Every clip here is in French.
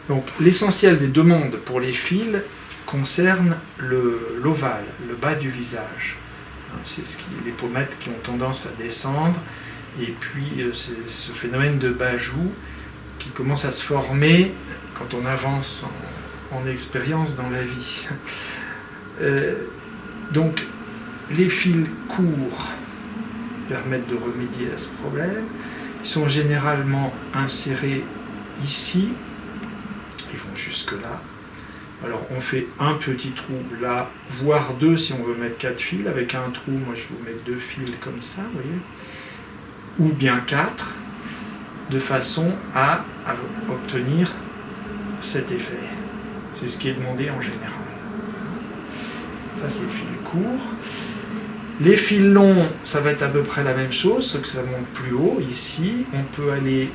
Donc l'essentiel des demandes pour les fils concerne l'ovale, le bas du visage. C'est les pommettes qui ont tendance à descendre, et puis c'est ce phénomène de bajou qui commence à se former quand on avance en expérience dans la vie. Donc les fils courts permettent de remédier à ce problème. Ils sont généralement insérés ici, ils vont jusque là. Alors on fait un petit trou là, voire deux si on veut mettre 4 fils. Avec un trou, moi je vous mets 2 fils comme ça, vous voyez, ou bien 4, de façon à obtenir cet effet. C'est ce qui est demandé en général. Ça c'est le fil court. Les fils longs, ça va être à peu près la même chose, sauf que ça monte plus haut. Ici, on peut aller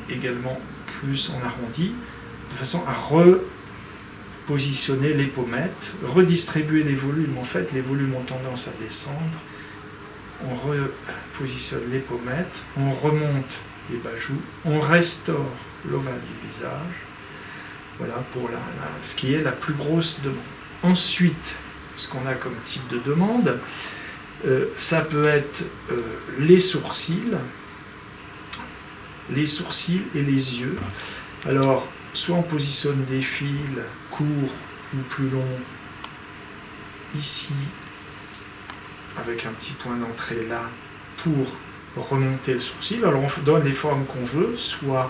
également plus en arrondi, de façon à repositionner les pommettes, redistribuer les volumes. En fait, les volumes ont tendance à descendre. On repositionne les pommettes, on remonte les bajous, on restaure l'ovale du visage. Voilà pour ce qui est la plus grosse demande. Ensuite, ce qu'on a comme type de demande, ça peut être les sourcils et les yeux. Alors, soit on positionne des fils courts ou plus longs ici, avec un petit point d'entrée là, pour remonter le sourcil. Alors on donne les formes qu'on veut, soit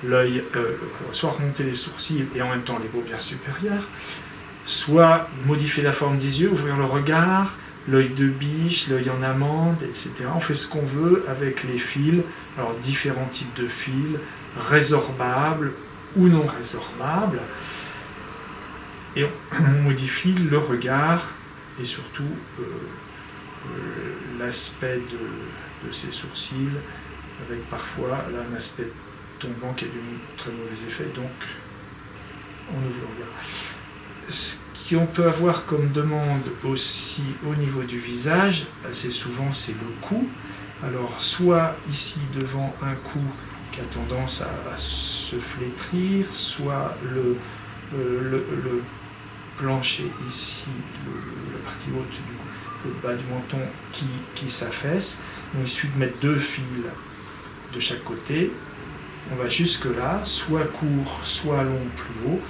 remonter les sourcils et en même temps les paupières supérieures, soit modifier la forme des yeux, ouvrir le regard, l'œil de biche, l'œil en amande, etc. On fait ce qu'on veut avec les fils, alors différents types de fils, résorbables ou non résorbables, et on modifie le regard et surtout l'aspect de ces sourcils, avec parfois là, un aspect tombant qui a du très mauvais effet, donc on ouvre le regard. Ce qu'on peut avoir comme demande aussi au niveau du visage, assez souvent c'est le cou. Alors soit ici devant un cou qui a tendance à se flétrir, soit le plancher ici, la partie haute du cou, le bas du menton qui s'affaisse. Donc il suffit de mettre 2 fils de chaque côté. On va jusque là, soit court, soit long, plus haut,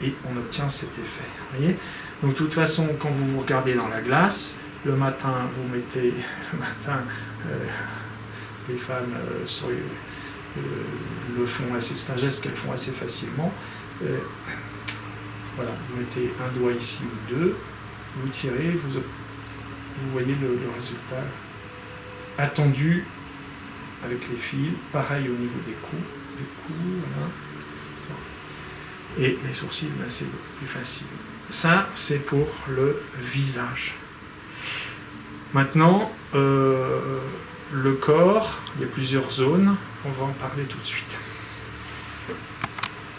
et on obtient cet effet. Vous voyez ? Donc de toute façon, quand vous vous regardez dans la glace, le matin, vous mettez, les femmes le font assez, c'est un geste qu'elles font assez facilement. Voilà, vous mettez un doigt ici ou 2, vous tirez, vous voyez le résultat attendu avec les fils, pareil au niveau des coups, voilà. Et les sourcils, ben, c'est plus facile. Ça, c'est pour le visage. Maintenant, le corps, il y a plusieurs zones, on va en parler tout de suite.